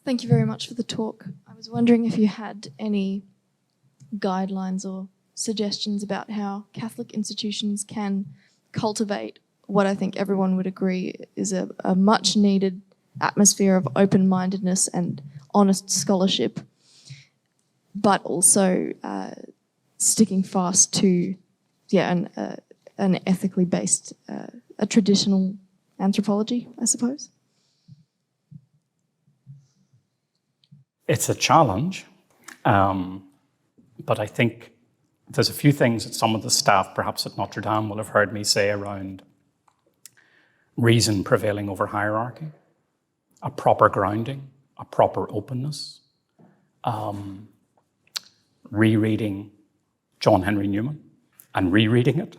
Thank you very much for the talk. I was wondering if you had any guidelines or suggestions about how Catholic institutions can cultivate what I think everyone would agree is a much needed atmosphere of open-mindedness and honest scholarship, but also sticking fast to an ethically based, a traditional anthropology, I suppose. It's a challenge, but I think there's a few things that some of the staff, perhaps at Notre Dame, will have heard me say around reason prevailing over hierarchy, a proper grounding, a proper openness, rereading John Henry Newman and rereading it.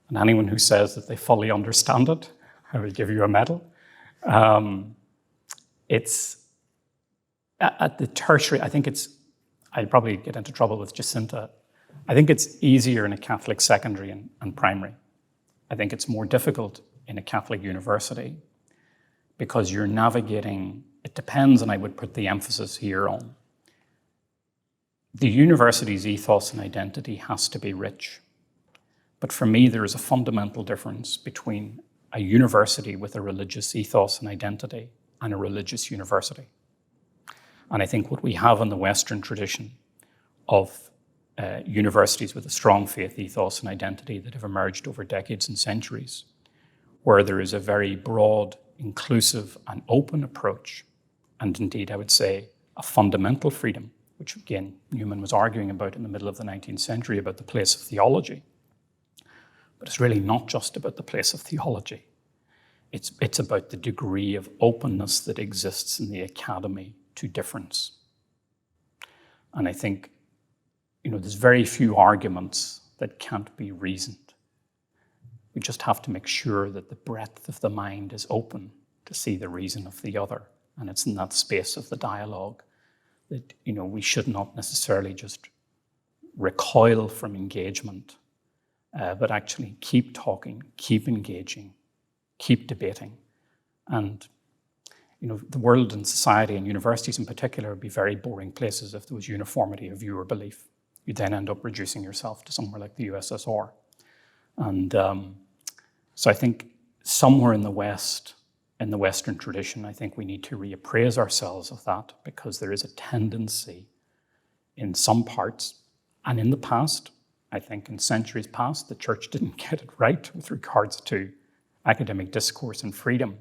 And anyone who says that they fully understand it, I will give you a medal. It's at the tertiary, I think I'll probably get into trouble with Jacinta. I think it's easier in a Catholic secondary and primary. I think it's more difficult in a Catholic university because you're navigating, it depends, and I would put the emphasis here on the university's ethos and identity has to be rich. But for me, there is a fundamental difference between a university with a religious ethos and identity and a religious university. And I think what we have in the Western tradition of universities with a strong faith ethos and identity that have emerged over decades and centuries, where there is a very broad, inclusive and open approach, and indeed I would say a fundamental freedom, which again Newman was arguing about in the middle of the 19th century about the place of theology. But it's really not just about the place of theology. It's about the degree of openness that exists in the academy to difference. And I think, there's very few arguments that can't be reasoned. We just have to make sure that the breadth of the mind is open to see the reason of the other. And it's in that space of the dialogue that, we should not necessarily just recoil from engagement, but actually keep talking, keep engaging, keep debating. And the world and society and universities in particular would be very boring places if there was uniformity of view or belief. You'd then end up reducing yourself to somewhere like the USSR. And so I think somewhere in the West, in the Western tradition, I think we need to reappraise ourselves of that because there is a tendency in some parts and in the past, I think in centuries past, the church didn't get it right with regards to academic discourse and freedom.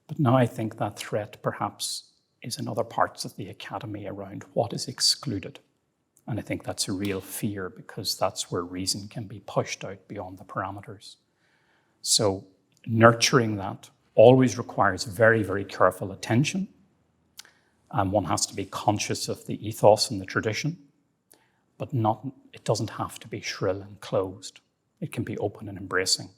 But now I think that threat perhaps is in other parts of the academy around what is excluded. And I think that's a real fear because that's where reason can be pushed out beyond the parameters. So nurturing that always requires very, very careful attention. One has to be conscious of the ethos and the tradition, but it doesn't have to be shrill and closed. It can be open and embracing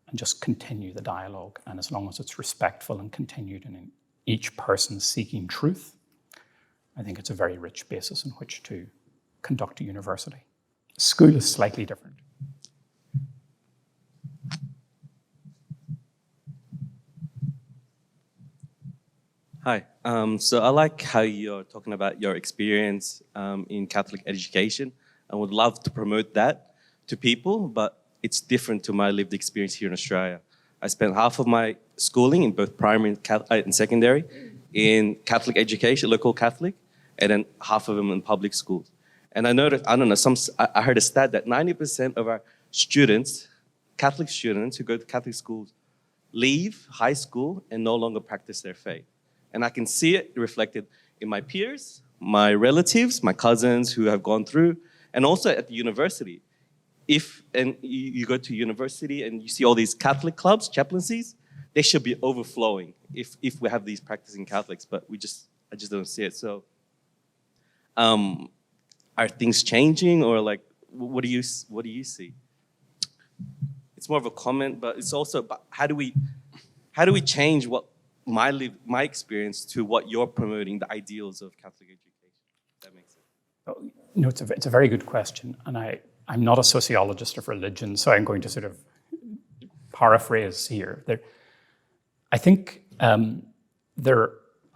and just continue the dialogue. And as long as it's respectful and continued and in each person seeking truth, I think it's a very rich basis in which to conduct a university. School is slightly different. Hi. So I like how you're talking about your experience in Catholic education. I would love to promote that to people, but it's different to my lived experience here in Australia. I spent half of my schooling in both primary and secondary in Catholic education, local Catholic, and then half of them in public schools. And I noticed, I heard a stat that 90% of our students, Catholic students who go to Catholic schools, leave high school and no longer practice their faith. And I can see it reflected in my peers, my relatives, my cousins who have gone through, and also at the university. And you go to university and you see all these Catholic clubs, chaplaincies, they should be overflowing if we have these practicing Catholics, but I just don't see it. So are things changing, or like, what do you see? It's more of a comment, but it's also about how do we change what my experience to what you're promoting, the ideals of Catholic education? That makes sense. No, it's a very good question, and I'm not a sociologist of religion, so I'm going to sort of paraphrase here. I think there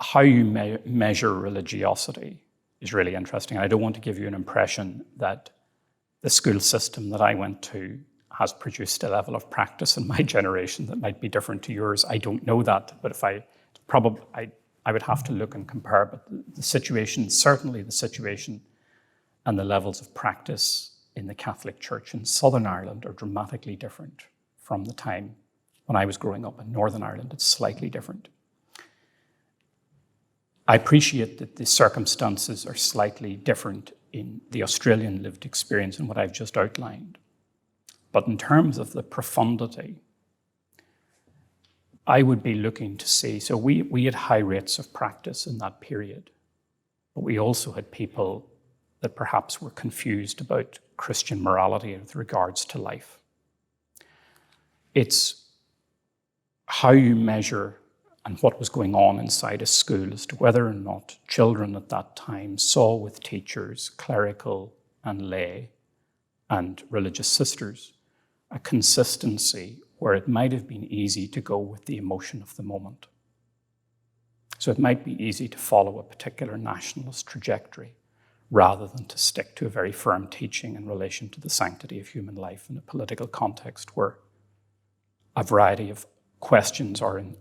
how you measure religiosity is really interesting. I don't want to give you an impression that the school system that I went to has produced a level of practice in my generation that might be different to yours. I don't know that, but I would have to look and compare. But the situation, certainly the situation and the levels of practice in the Catholic Church in Southern Ireland are dramatically different from the time when I was growing up in Northern Ireland. It's slightly different. I appreciate that the circumstances are slightly different in the Australian lived experience and what I've just outlined. But in terms of the profundity, I would be looking to see, so we had high rates of practice in that period, but we also had people that perhaps were confused about Christian morality with regards to life. It's how you measure and what was going on inside a school as to whether or not children at that time saw with teachers, clerical and lay, and religious sisters, a consistency where it might have been easy to go with the emotion of the moment. So it might be easy to follow a particular nationalist trajectory rather than to stick to a very firm teaching in relation to the sanctity of human life in a political context where a variety of questions are in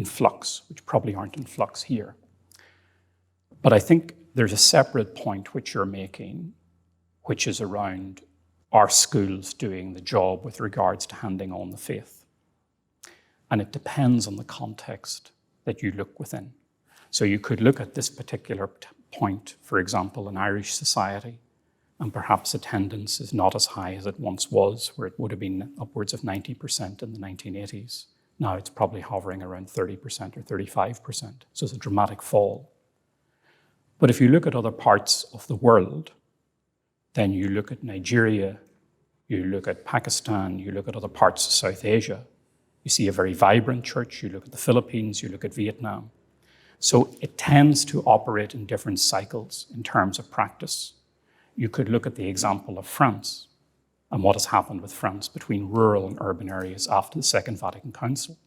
flux, which probably aren't in flux here. But I think there's a separate point which you're making, which is around our schools doing the job with regards to handing on the faith. And it depends on the context that you look within. So you could look at this particular point, for example, in Irish society, and perhaps attendance is not as high as it once was, where it would have been upwards of 90% in the 1980s. Now it's probably hovering around 30% or 35%. So it's a dramatic fall. But if you look at other parts of the world, then you look at Nigeria, you look at Pakistan, you look at other parts of South Asia, you see a very vibrant church, you look at the Philippines, you look at Vietnam. So it tends to operate in different cycles in terms of practice. You could look at the example of France and what has happened with France between rural and urban areas after the Second Vatican Council.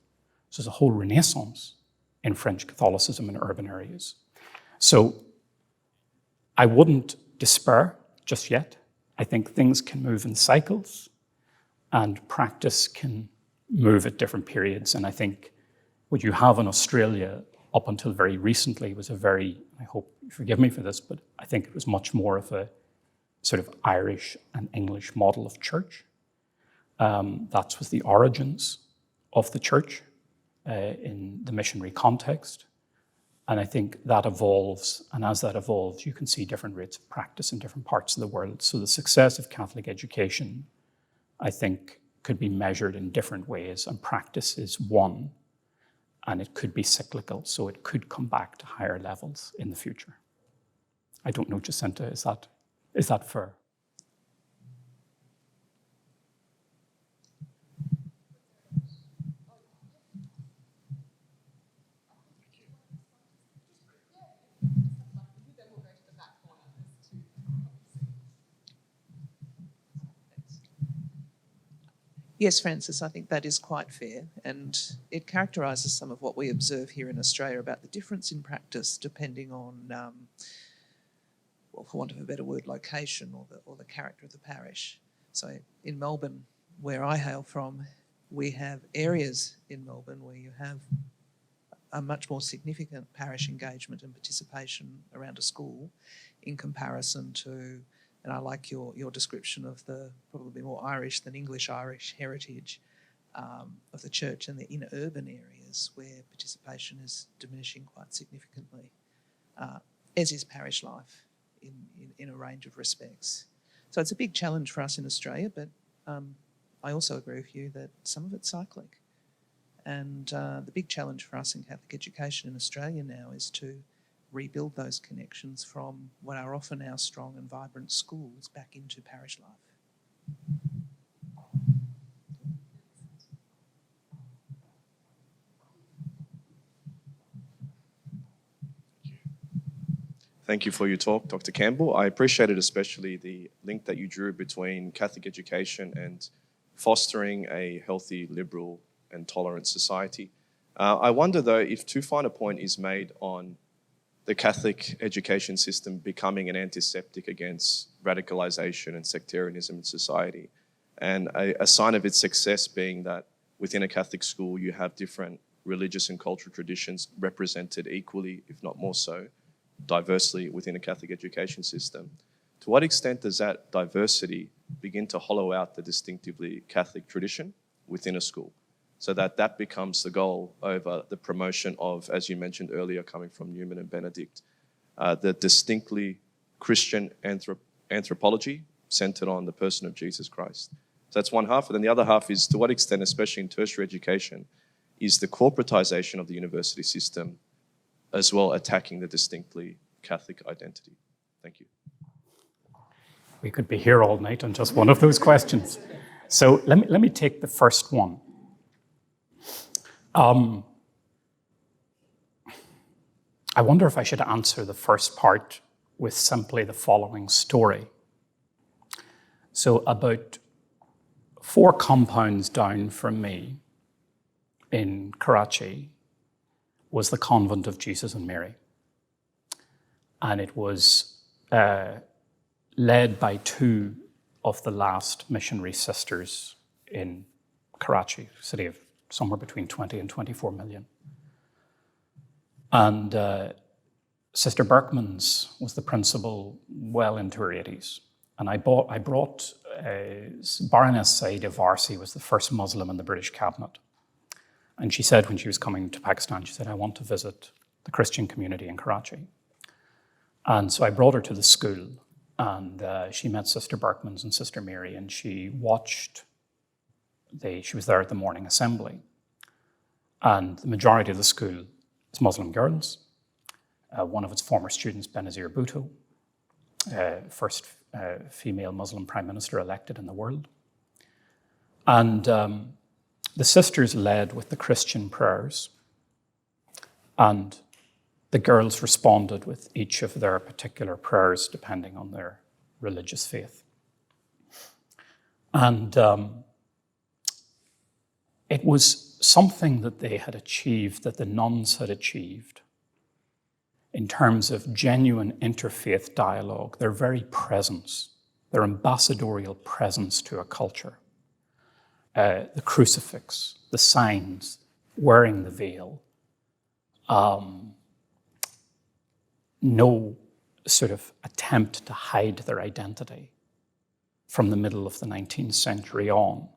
So there's a whole renaissance in French Catholicism in urban areas. So I wouldn't despair just yet. I think things can move in cycles and practice can move at different periods. And I think what you have in Australia up until very recently was a very, I hope you forgive me for this, but I think it was much more of a sort of Irish and English model of church. That was the origins of the church in the missionary context. And I think that evolves, and as that evolves, you can see different rates of practice in different parts of the world. So the success of Catholic education, I think, could be measured in different ways, and practice is one, and it could be cyclical, so it could come back to higher levels in the future. I don't know, Jacinta, is that fair? Yes, Francis, I think that is quite fair, and it characterises some of what we observe here in Australia about the difference in practice depending on, well, for want of a better word, location or the character of the parish. So in Melbourne, where I hail from, we have areas in Melbourne where you have a much more significant parish engagement and participation around a school in comparison to, and I like your description of the probably more Irish than English-Irish heritage of the church and the inner urban areas where participation is diminishing quite significantly, as is parish life in a range of respects. So it's a big challenge for us in Australia, but I also agree with you that some of it's cyclic. And the big challenge for us in Catholic education in Australia now is to rebuild those connections from what are often our strong and vibrant schools back into parish life. Thank you for your talk, Dr. Campbell. I appreciated especially the link that you drew between Catholic education and fostering a healthy, liberal and tolerant society. I wonder, though, if too fine a point is made on the Catholic education system becoming an antiseptic against radicalization and sectarianism in society, and a sign of its success being that within a Catholic school you have different religious and cultural traditions represented equally, if not more so, diversely within a Catholic education system. To what extent does that diversity begin to hollow out the distinctively Catholic tradition within a school, so that that becomes the goal over the promotion of, as you mentioned earlier, coming from Newman and Benedict, the distinctly Christian anthropology centered on the person of Jesus Christ? So that's one half. And then the other half is, to what extent, especially in tertiary education, is the corporatization of the university system as well attacking the distinctly Catholic identity? Thank you. We could be here all night on just one of those questions. So let me take the first one. I wonder if I should answer the first part with simply the following story. So about 4 compounds down from me in Karachi was the Convent of Jesus and Mary. And it was led by 2 of the last missionary sisters in Karachi, a city of somewhere between 20 and 24 million. And Sister Berkman's was the principal well into her 80s. And I brought Baroness Saida Varsi was the first Muslim in the British cabinet. And she said when she was coming to Pakistan, she said, I want to visit the Christian community in Karachi. And so I brought her to the school, and she met Sister Berkman's and Sister Mary, and she watched, she was there at the morning assembly. And the majority of the school is Muslim girls. One of its former students, Benazir Bhutto, first female Muslim prime minister elected in the world. And the sisters led with the Christian prayers, and the girls responded with each of their particular prayers depending on their religious faith. And it was something that they had achieved, that the nuns had achieved, in terms of genuine interfaith dialogue, their very presence, their ambassadorial presence to a culture. The crucifix, the signs, wearing the veil, no sort of attempt to hide their identity from the middle of the 19th century on.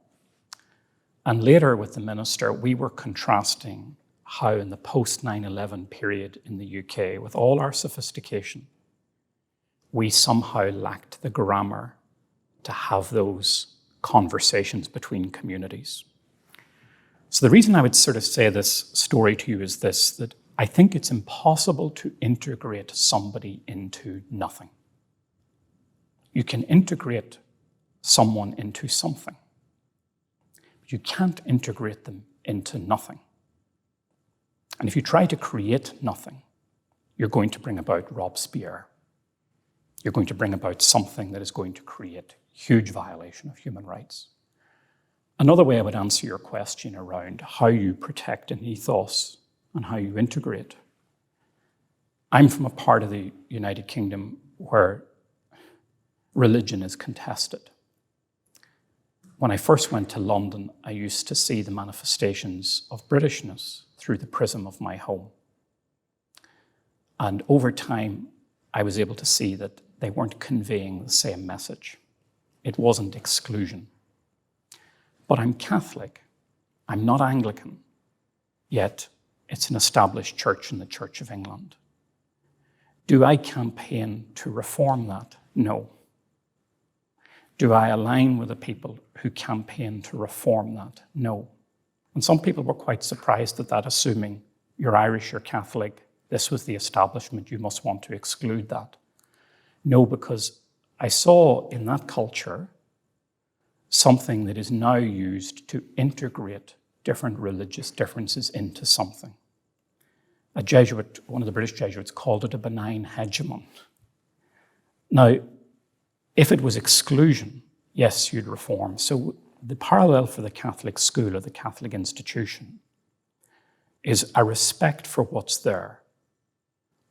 And later with the minister, we were contrasting how in the post-9/11 period in the UK, with all our sophistication, we somehow lacked the grammar to have those conversations between communities. So the reason I would sort of say this story to you is this, that I think it's impossible to integrate somebody into nothing. You can integrate someone into something, but you can't integrate them into nothing. And if you try to create nothing, you're going to bring about Robespierre. You're going to bring about something that is going to create huge violation of human rights. Another way I would answer your question around how you protect an ethos and how you integrate. I'm from a part of the United Kingdom where religion is contested. When I first went to London, I used to see the manifestations of Britishness through the prism of my home. And over time, I was able to see that they weren't conveying the same message. It wasn't exclusion. But I'm Catholic. I'm not Anglican. Yet it's an established church in the Church of England. Do I campaign to reform that? No. Do I align with the people who campaign to reform that? No. And some people were quite surprised at that, assuming you're Irish, you're Catholic, this was the establishment, you must want to exclude that. No, because I saw in that culture something that is now used to integrate different religious differences into something. A Jesuit, one of the British Jesuits, called it a benign hegemon. Now, if it was exclusion, yes, you'd reform. So the parallel for the Catholic school or the Catholic institution is a respect for what's there,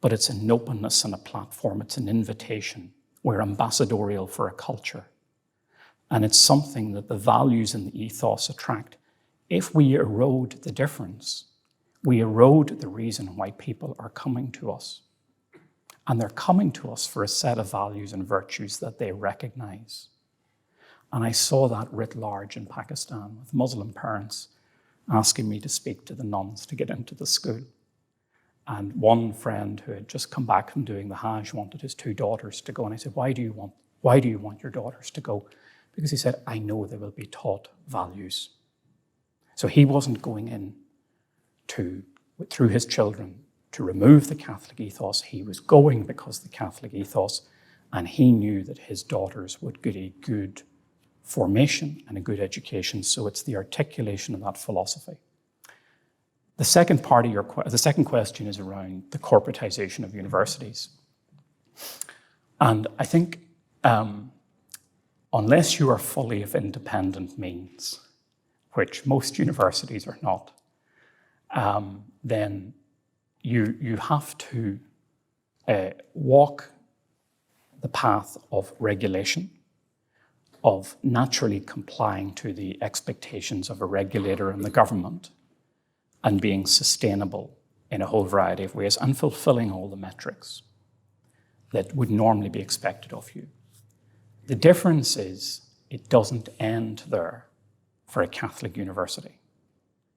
but it's an openness and a platform. It's an invitation. We're ambassadorial for a culture. And it's something that the values and the ethos attract. If we erode the difference, we erode the reason why people are coming to us. And they're coming to us for a set of values and virtues that they recognize. And I saw that writ large in Pakistan with Muslim parents asking me to speak to the nuns to get into the school. And one friend who had just come back from doing the Hajj wanted his 2 daughters to go. And I said, why do you want your daughters to go? Because he said, I know they will be taught values. So he wasn't going in through his children to remove the Catholic ethos. He was going because the Catholic ethos, and he knew that his daughters would get a good formation and a good education. So it's the articulation of that philosophy. The second question is around the corporatization of universities. And I think unless you are fully of independent means, which most universities are not, then you have to walk the path of regulation, of naturally complying to the expectations of a regulator and the government, and being sustainable in a whole variety of ways and fulfilling all the metrics that would normally be expected of you. The difference is it doesn't end there for a Catholic university.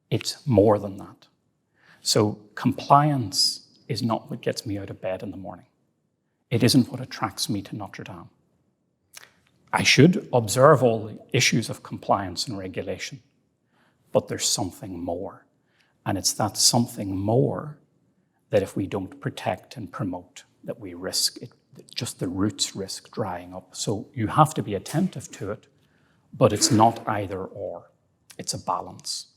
It's more than that. So compliance is not what gets me out of bed in the morning. It isn't what attracts me to Notre Dame. I should observe all the issues of compliance and regulation, but there's something more. And it's that something more that if we don't protect and promote, that we risk it, just the roots risk drying up. So you have to be attentive to it, but it's not either or. It's a balance.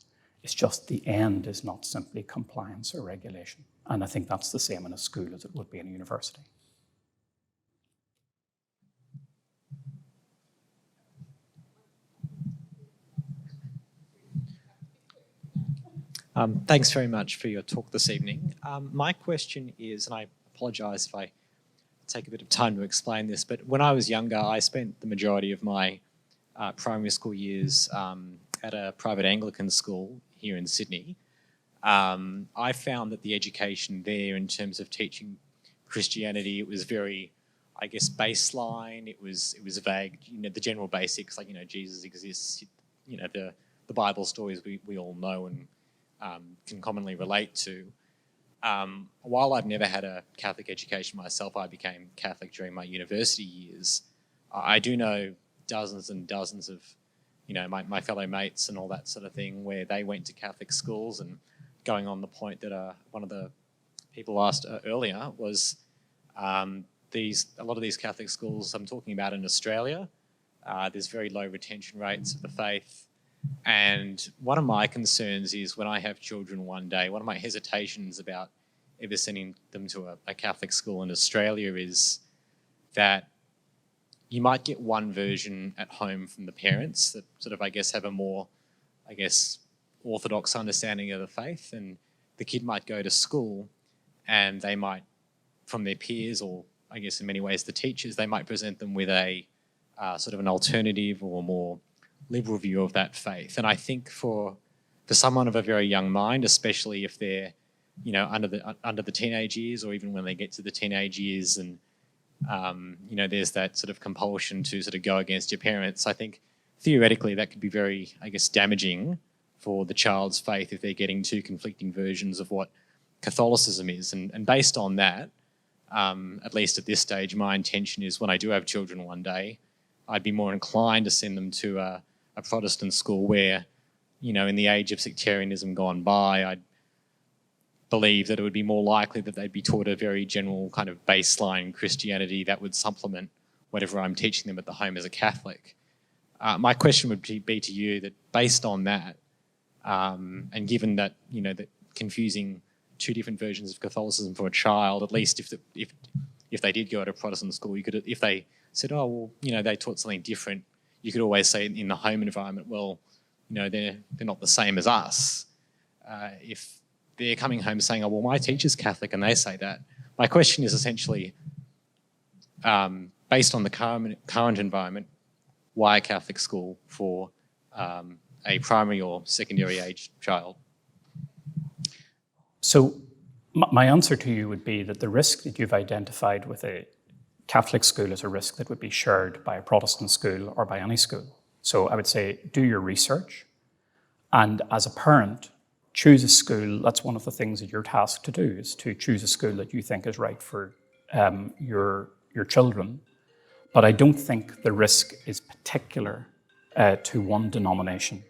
It's just the end is not simply compliance or regulation. And I think that's the same in a school as it would be in a university. Thanks very much for your talk this evening. My question is, and I apologise if I take a bit of time to explain this, but when I was younger, I spent the majority of my primary school years at a private Anglican school here in Sydney. I found that the education there in terms of teaching Christianity, it was very, I guess, baseline. It was vague, the general basics, like, Jesus exists, the Bible stories we all know and can commonly relate to. While I've never had a Catholic education myself, I became Catholic during my university years. I do know dozens and dozens of, my fellow mates and all that sort of thing, where they went to Catholic schools. And going on the point that one of the people asked earlier was a lot of these Catholic schools I'm talking about in Australia, there's very low retention rates of the faith. And one of my concerns is when I have children one day, one of my hesitations about ever sending them to a Catholic school in Australia is that you might get one version at home from the parents that sort of, I guess, have a more, orthodox understanding of the faith, and the kid might go to school and they might, from their peers or, I guess, in many ways the teachers, they might present them with a sort of an alternative or more liberal view of that faith. And I think for someone of a very young mind, especially if they're, under the teenage years, or even when they get to the teenage years and, there's that sort of compulsion to sort of go against your parents, I think theoretically that could be very, damaging for the child's faith if they're getting two conflicting versions of what Catholicism is. And based on that, at least at this stage, my intention is when I do have children one day, I'd be more inclined to send them to a Protestant school where, in the age of sectarianism gone by, I'd believe that it would be more likely that they'd be taught a very general kind of baseline Christianity that would supplement whatever I'm teaching them at the home as a Catholic. My question would be to you that based on that, and given that, that confusing two different versions of Catholicism for a child, at least if they did go to a Protestant school, you could, if they said, oh, well, they taught something different, you could always say in the home environment, well, they're not the same as us. they're coming home saying, oh, well, my teacher's Catholic and they say that. My question is essentially, based on the current environment, why a Catholic school for a primary or secondary age child? So my answer to you would be that the risk that you've identified with a Catholic school is a risk that would be shared by a Protestant school or by any school. So I would say do your research, and as a parent, choose a school. That's one of the things that you're tasked to do, is to choose a school that you think is right for your children. But I don't think the risk is particular to one denomination.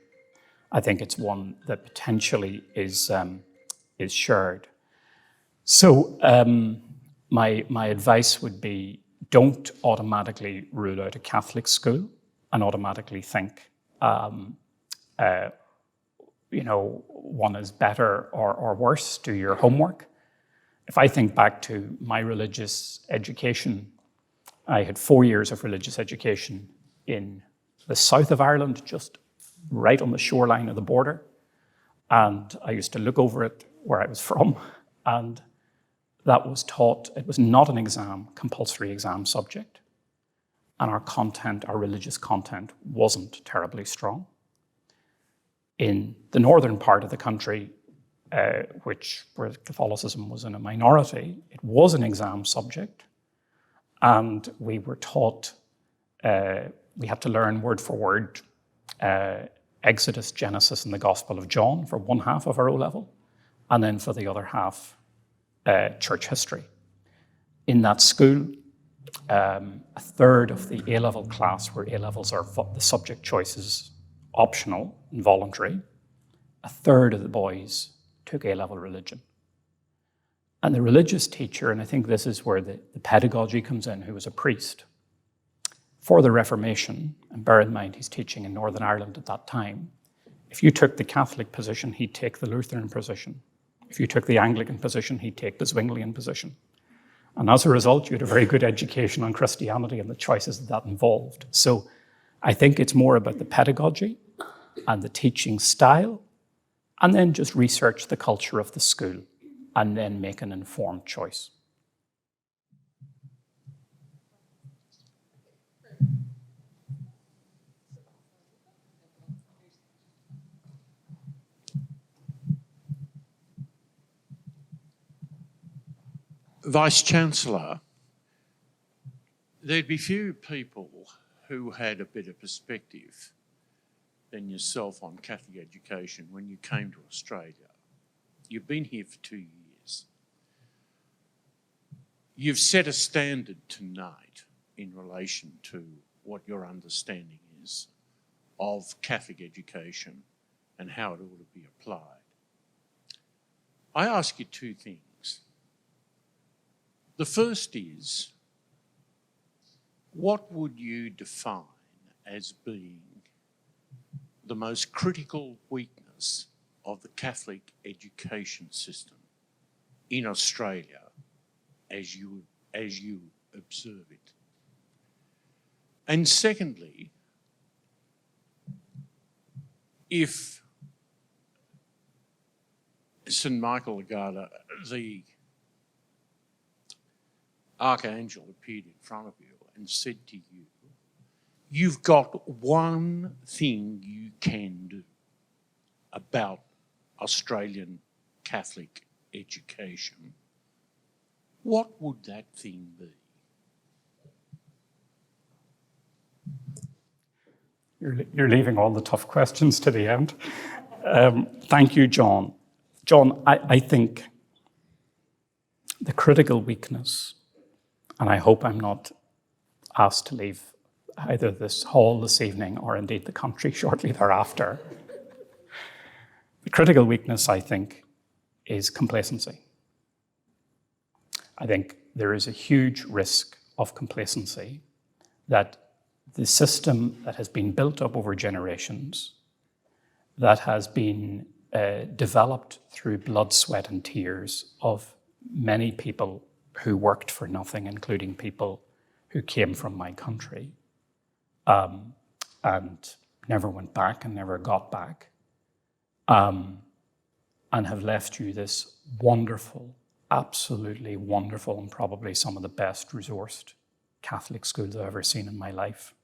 I think it's one that potentially is shared. So my advice would be, don't automatically rule out a Catholic school and automatically think one is better or worse. Do your homework. If I think back to my religious education, I had 4 years of religious education in the south of Ireland, just right on the shoreline of the border. And I used to look over it where I was from, and that was taught. It was not an exam, compulsory exam subject. And our content, our religious content, wasn't terribly strong. In the northern part of the country, where Catholicism was in a minority, it was an exam subject. And we were taught, we had to learn word for word Exodus, Genesis, and the Gospel of John for one half of our O-level, and then for the other half, church history. In that school, a third of the A-level class, where A-levels are the subject choices optional and voluntary, a third of the boys took A-level religion. And the religious teacher, and I think this is where the pedagogy comes in, who was a priest, for the Reformation, and bear in mind he's teaching in Northern Ireland at that time, if you took the Catholic position, he'd take the Lutheran position. If you took the Anglican position, he'd take the Zwinglian position. And as a result, you had a very good education on Christianity and the choices that involved. So I think it's more about the pedagogy and the teaching style, and then just research the culture of the school and then make an informed choice. Vice-Chancellor, there'd be few people who had a better perspective than yourself on Catholic education when you came to Australia. You've been here for 2 years. You've set a standard tonight in relation to what your understanding is of Catholic education and how it ought to be applied. I ask you two things. The first is, what would you define as being the most critical weakness of the Catholic education system in Australia as you observe it? And secondly, if St. Michael Agata, the Archangel, appeared in front of you and said to you, you've got one thing you can do about Australian Catholic education, what would that thing be? You're leaving all the tough questions to the end. Thank you, John. John, I think the critical weakness, and I hope I'm not asked to leave either this hall this evening or indeed the country shortly thereafter. The critical weakness, I think, is complacency. I think there is a huge risk of complacency that the system that has been built up over generations, that has been developed through blood, sweat, and tears of many people who worked for nothing, including people who came from my country and never went back and never got back. and have left you this wonderful, absolutely wonderful, and probably some of the best resourced Catholic schools I've ever seen in my life.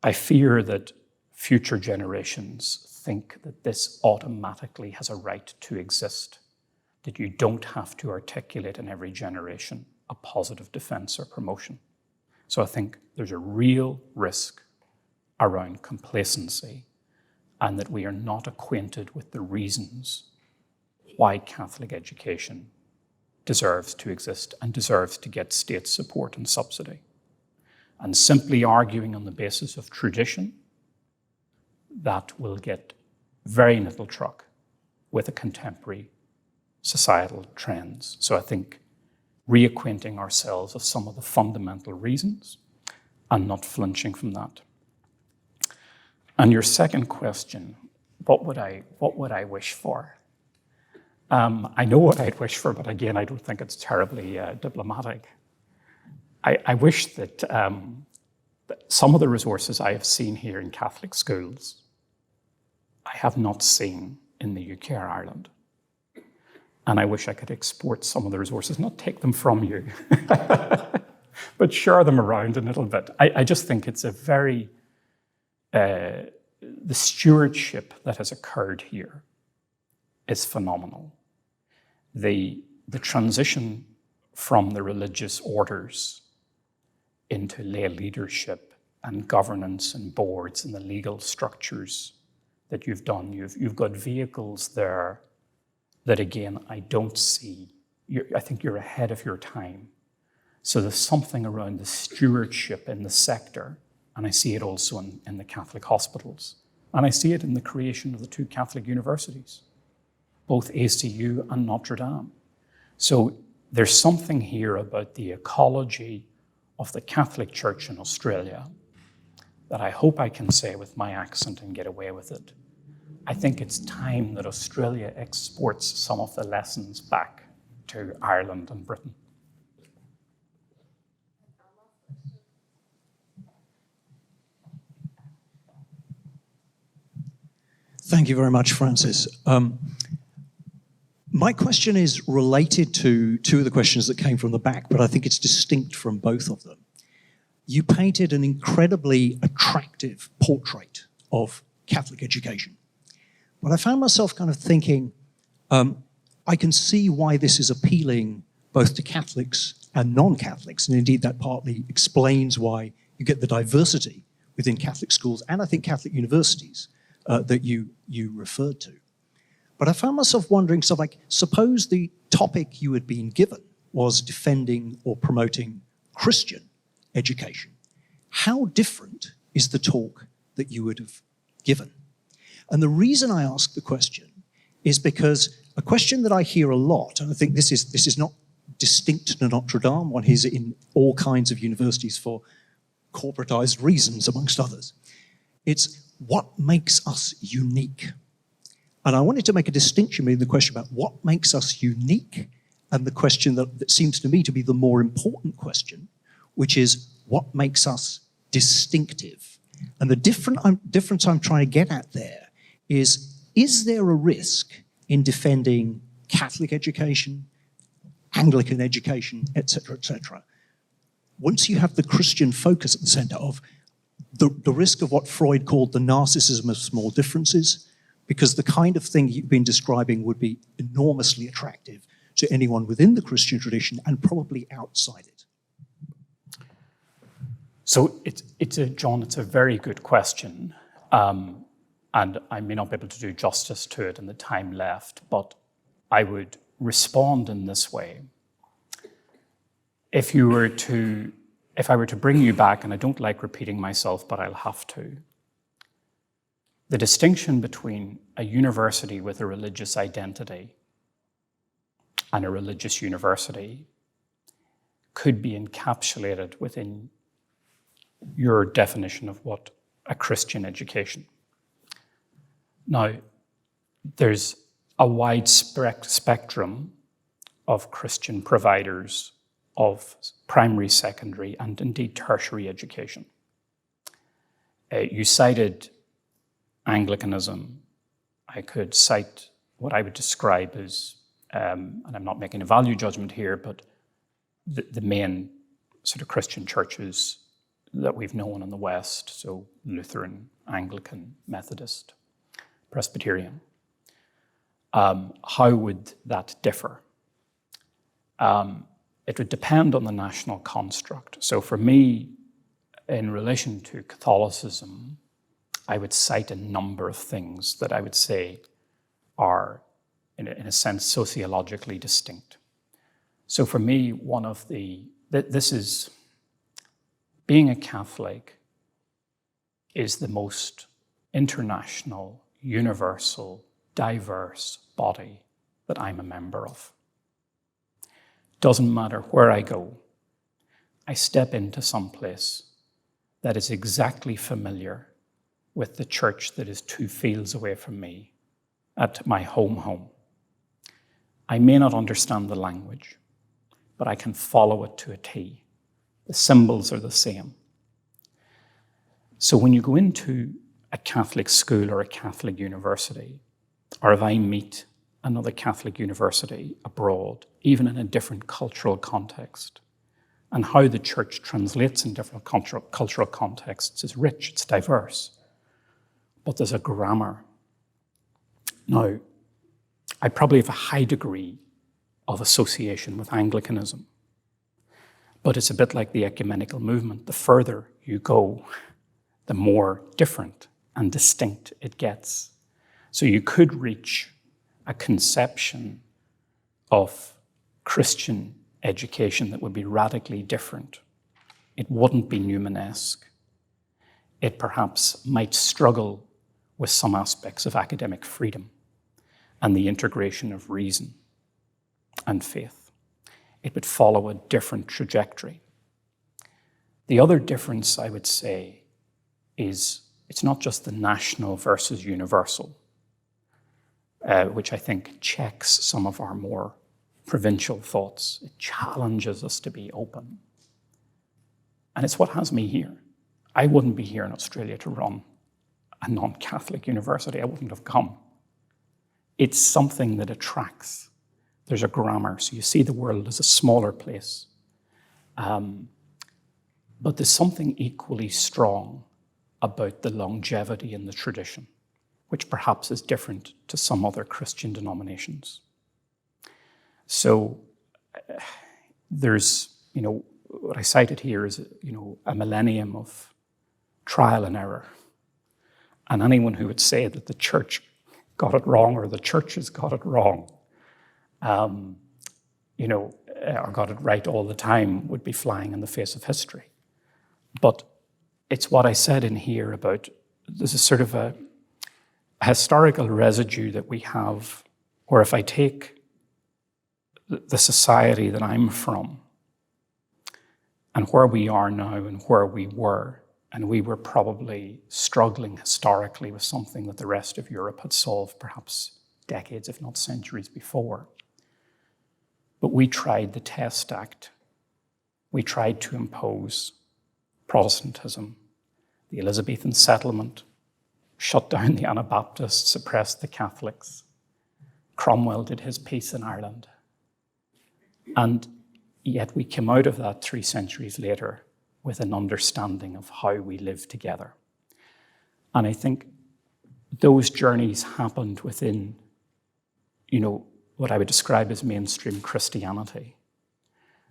I fear that future generations think that this automatically has a right to exist, that you don't have to articulate in every generation a positive defense or promotion. So I think there's a real risk around complacency, and that we are not acquainted with the reasons why Catholic education deserves to exist and deserves to get state support and subsidy. And simply arguing on the basis of tradition, that will get very little truck with the contemporary societal trends. So I think reacquainting ourselves of some of the fundamental reasons and not flinching from that. And your second question, what would I wish for? I know what I'd wish for, but again, I don't think it's terribly diplomatic. I wish that some of the resources I have seen here in Catholic schools, I have not seen in the UK or Ireland. And I wish I could export some of the resources, not take them from you, but share them around a little bit. I just think it's a very, the stewardship that has occurred here is phenomenal. The transition from the religious orders into lay leadership and governance and boards and the legal structures that you've done. You've got vehicles there that, again, I don't see. I think you're ahead of your time. So there's something around the stewardship in the sector, and I see it also in the Catholic hospitals. And I see it in the creation of the two Catholic universities, both ACU and Notre Dame. So there's something here about the ecology of the Catholic Church in Australia that I hope I can say with my accent and get away with it. I think it's time that Australia exports some of the lessons back to Ireland and Britain. Thank you very much, Francis. My question is related to two of the questions that came from the back, but I think it's distinct from both of them. You painted an incredibly attractive portrait of Catholic education. But I found myself kind of thinking, I can see why this is appealing both to Catholics and non-Catholics, and indeed that partly explains why you get the diversity within Catholic schools and I think Catholic universities that you referred to. But I found myself wondering, so like, suppose the topic you had been given was defending or promoting Christian education. How different is the talk that you would have given? And the reason I ask the question is because a question that I hear a lot, and I think this is not distinct to Notre Dame, one hears it in all kinds of universities for corporatized reasons, amongst others. It's what makes us unique? And I wanted to make a distinction between the question about what makes us unique and the question that seems to me to be the more important question, which is what makes us distinctive? And the difference I'm trying to get at there is there a risk in defending Catholic education, Anglican education, etc., once you have the Christian focus at the center of the risk of what Freud called the narcissism of small differences, because the kind of thing you've been describing would be enormously attractive to anyone within the Christian tradition and probably outside it. So John, it's a very good question. And I may not be able to do justice to it in the time left, but I would respond in this way. If I were to bring you back, and I don't like repeating myself, but I'll have to, the distinction between a university with a religious identity and a religious university could be encapsulated within your definition of what a Christian education. Now, there's a wide spectrum of Christian providers of primary, secondary, and indeed tertiary education. You cited Anglicanism. I could cite what I would describe as, and I'm not making a value judgment here, but the main sort of Christian churches that we've known in the West, so Lutheran, Anglican, Methodist, Presbyterian. How would that differ? It would depend on the national construct. So for me, in relation to Catholicism, I would cite a number of things that I would say are, in a sense, sociologically distinct. So for me, being a Catholic is the most international, universal, diverse body that I'm a member of. Doesn't matter where I go, I step into some place that is exactly familiar with the church that is 2 fields away from me at my home. I may not understand the language, but I can follow it to a T. The symbols are the same. So when you go into a Catholic school or a Catholic university, or if I meet another Catholic university abroad, even in a different cultural context, and how the church translates in different cultural contexts is rich, it's diverse. But there's a grammar. Now, I probably have a high degree of association with Anglicanism, but it's a bit like the ecumenical movement. The further you go, the more different and distinct it gets. So you could reach a conception of Christian education that would be radically different. It wouldn't be Newmanesque. It perhaps might struggle with some aspects of academic freedom and the integration of reason and faith. It would follow a different trajectory. The other difference, I would say, is it's not just the national versus universal, which I think checks some of our more provincial thoughts. It challenges us to be open. And it's what has me here. I wouldn't be here in Australia to run a non-Catholic university. I wouldn't have come. It's something that attracts. There's a grammar, so you see the world as a smaller place. But there's something equally strong about the longevity in the tradition, which perhaps is different to some other Christian denominations. So there's, what I cited here is, a millennium of trial and error. And anyone who would say that the church got it wrong or the churches got it wrong, or got it right all the time would be flying in the face of history. But it's what I said in here about there's a sort of a historical residue that we have where if I take the society that I'm from and where we are now and where we were, and we were probably struggling historically with something that the rest of Europe had solved perhaps decades, if not centuries before. But we tried the Test Act. We tried to impose Protestantism, the Elizabethan settlement, shut down the Anabaptists, suppressed the Catholics. Cromwell did his piece in Ireland. And yet we came out of that 3 centuries later with an understanding of how we live together. And I think those journeys happened within, what I would describe as mainstream Christianity.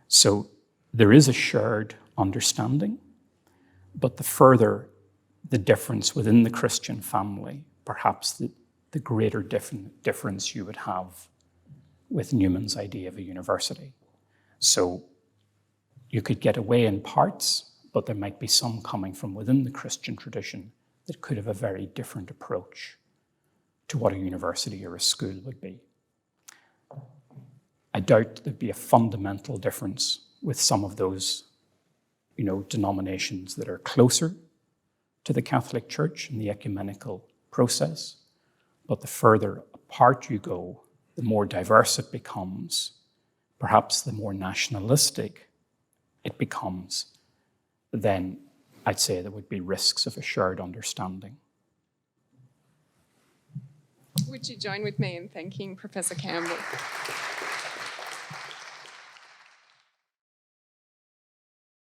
So there is a shared understanding, but the further the difference within the Christian family, perhaps the greater difference you would have with Newman's idea of a university. So you could get away in parts, but there might be some coming from within the Christian tradition that could have a very different approach to what a university or a school would be. I doubt there'd be a fundamental difference with some of those, denominations that are closer to the Catholic Church in the ecumenical process. But the further apart you go, the more diverse it becomes, perhaps the more nationalistic it becomes, then I'd say there would be risks of a shared understanding. Would you join with me in thanking Professor Campbell?